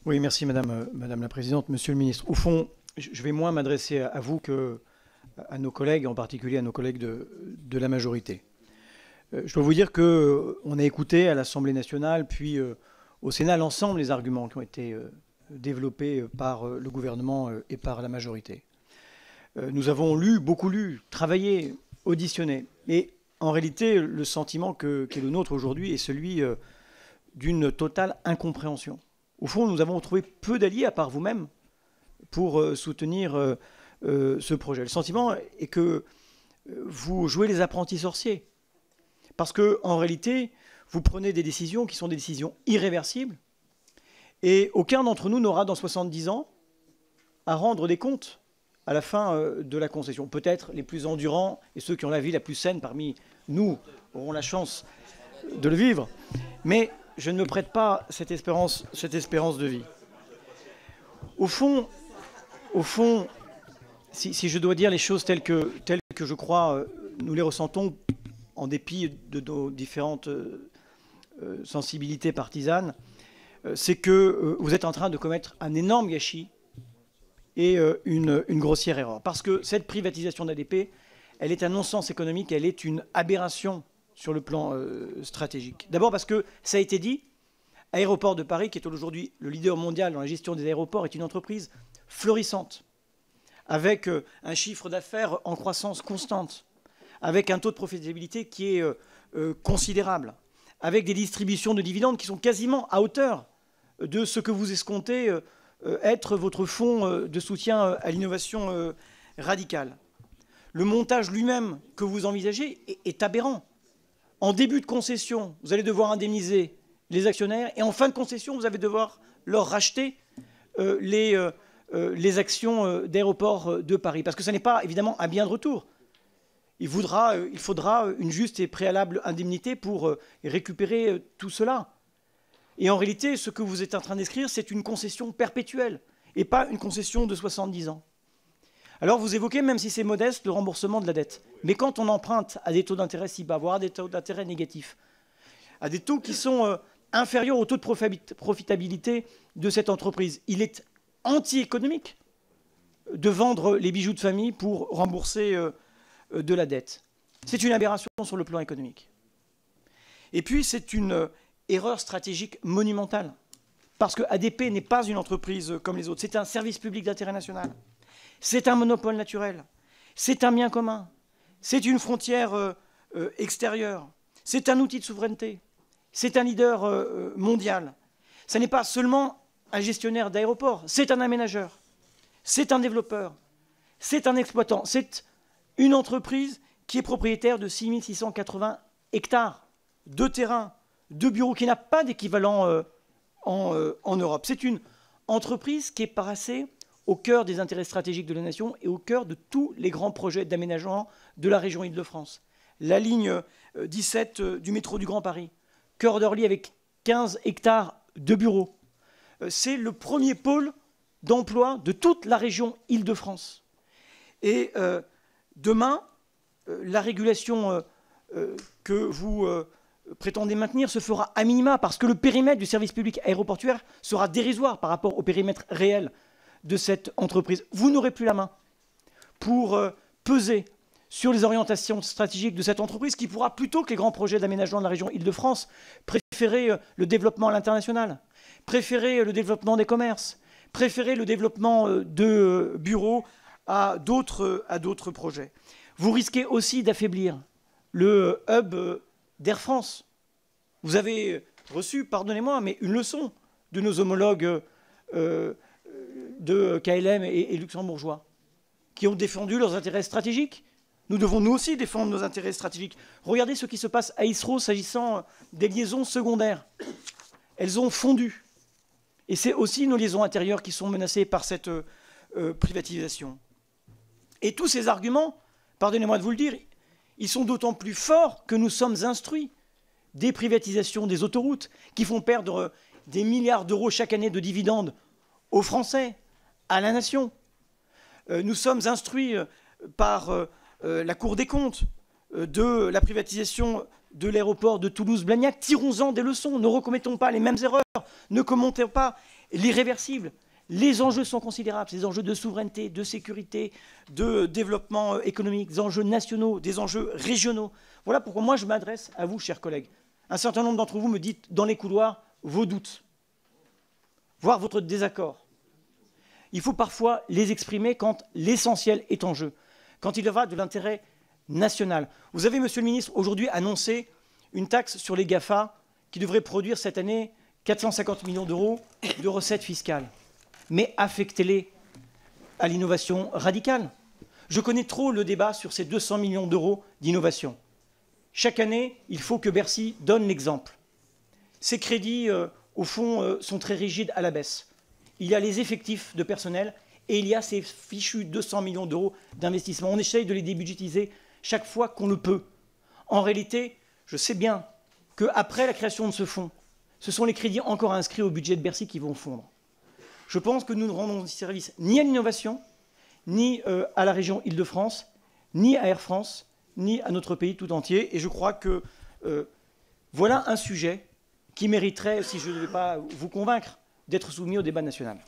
Oui, merci Madame la Présidente. Monsieur le Ministre, au fond, je vais moins m'adresser à vous qu'à nos collègues, en particulier à nos collègues de la majorité. Je dois vous dire qu'on a écouté à l'Assemblée nationale, puis au Sénat, l'ensemble des arguments qui ont été développés par le gouvernement et par la majorité. Nous avons lu, beaucoup lu, travaillé, auditionné. Et en réalité, le sentiment qui est le nôtre aujourd'hui est celui d'une totale incompréhension. Au fond, nous avons trouvé peu d'alliés, à part vous-même, pour soutenir ce projet. Le sentiment est que vous jouez les apprentis sorciers. Parce qu'en réalité, vous prenez des décisions qui sont des décisions irréversibles. Et aucun d'entre nous n'aura, dans 70 ans, à rendre des comptes à la fin de la concession. Peut-être les plus endurants et ceux qui ont la vie la plus saine parmi nous auront la chance de le vivre. Mais je ne me prête pas cette espérance de vie. Au fond, si je dois dire les choses telles que je crois, nous les ressentons en dépit de nos différentes sensibilités partisanes, c'est que vous êtes en train de commettre un énorme gâchis et une grossière erreur. Parce que cette privatisation d'ADP, elle est un non-sens économique, elle est une aberration sur le plan stratégique. D'abord parce que, ça a été dit, Aéroports de Paris, qui est aujourd'hui le leader mondial dans la gestion des aéroports, est une entreprise florissante, avec un chiffre d'affaires en croissance constante, avec un taux de profitabilité qui est considérable, avec des distributions de dividendes qui sont quasiment à hauteur de ce que vous escomptez être votre fonds de soutien à l'innovation radicale. Le montage lui-même que vous envisagez est aberrant. En début de concession, vous allez devoir indemniser les actionnaires et en fin de concession, vous allez devoir leur racheter les actions d'Aéroports de Paris. Parce que ce n'est pas évidemment un bien de retour. Il faudra une juste et préalable indemnité pour récupérer tout cela. Et en réalité, ce que vous êtes en train d'écrire, c'est une concession perpétuelle et pas une concession de 70 ans. Alors vous évoquez, même si c'est modeste, le remboursement de la dette. Mais quand on emprunte à des taux d'intérêt si bas, voire à des taux d'intérêt négatifs, à des taux qui sont inférieurs au taux de profitabilité de cette entreprise, il est anti-économique de vendre les bijoux de famille pour rembourser de la dette. C'est une aberration sur le plan économique. Et puis c'est une erreur stratégique monumentale. Parce que ADP n'est pas une entreprise comme les autres. C'est un service public d'intérêt national. C'est un monopole naturel. C'est un bien commun. C'est une frontière extérieure. C'est un outil de souveraineté. C'est un leader mondial. Ce n'est pas seulement un gestionnaire d'aéroport. C'est un aménageur. C'est un développeur. C'est un exploitant. C'est une entreprise qui est propriétaire de 6 680 hectares de terrain, de bureaux, qui n'a pas d'équivalent en Europe. C'est une entreprise qui est passée au cœur des intérêts stratégiques de la nation et au cœur de tous les grands projets d'aménagement de la région Île-de-France. La ligne 17 du métro du Grand Paris, cœur d'Orly avec 15 hectares de bureaux. C'est le premier pôle d'emploi de toute la région Île-de-France. Et demain, la régulation que vous prétendez maintenir se fera à minima parce que le périmètre du service public aéroportuaire sera dérisoire par rapport au périmètre réel de cette entreprise. Vous n'aurez plus la main pour peser sur les orientations stratégiques de cette entreprise qui pourra, plutôt que les grands projets d'aménagement de la région Île-de-France, préférer le développement à l'international, préférer le développement des commerces, préférer le développement de bureaux à d'autres projets. Vous risquez aussi d'affaiblir le hub d'Air France. Vous avez reçu, pardonnez-moi, mais une leçon de nos homologues de KLM et luxembourgeois, qui ont défendu leurs intérêts stratégiques. Nous devons nous aussi défendre nos intérêts stratégiques. Regardez ce qui se passe à Heathrow s'agissant des liaisons secondaires. Elles ont fondu. Et c'est aussi nos liaisons intérieures qui sont menacées par cette privatisation. Et tous ces arguments, pardonnez-moi de vous le dire, ils sont d'autant plus forts que nous sommes instruits des privatisations des autoroutes qui font perdre des milliards d'euros chaque année de dividendes aux Français, à la nation. Nous sommes instruits par la Cour des comptes de la privatisation de l'aéroport de Toulouse-Blagnac. Tirons-en des leçons, ne recommettons pas les mêmes erreurs, ne commettons pas l'irréversible. Les enjeux sont considérables, ces enjeux de souveraineté, de sécurité, de développement économique, des enjeux nationaux, des enjeux régionaux. Voilà pourquoi moi je m'adresse à vous, chers collègues. Un certain nombre d'entre vous me dites dans les couloirs vos doutes, voire votre désaccord. Il faut parfois les exprimer quand l'essentiel est en jeu, quand il y va de l'intérêt national. Vous avez, monsieur le ministre, aujourd'hui annoncé une taxe sur les GAFA qui devrait produire cette année 450 millions d'euros de recettes fiscales. Mais affectez-les à l'innovation radicale. Je connais trop le débat sur ces 200 millions d'euros d'innovation. Chaque année, il faut que Bercy donne l'exemple. Ces crédits, au fond, sont très rigides à la baisse. Il y a les effectifs de personnel et il y a ces fichus 200 millions d'euros d'investissement. On essaye de les débudgétiser chaque fois qu'on le peut. En réalité, je sais bien qu'après la création de ce fonds, ce sont les crédits encore inscrits au budget de Bercy qui vont fondre. Je pense que nous ne rendons service ni à l'innovation, ni à la région Île-de-France, ni à Air France, ni à notre pays tout entier. Et je crois que voilà un sujet qui mériterait, si je ne vais pas vous convaincre, d'être soumis au débat national.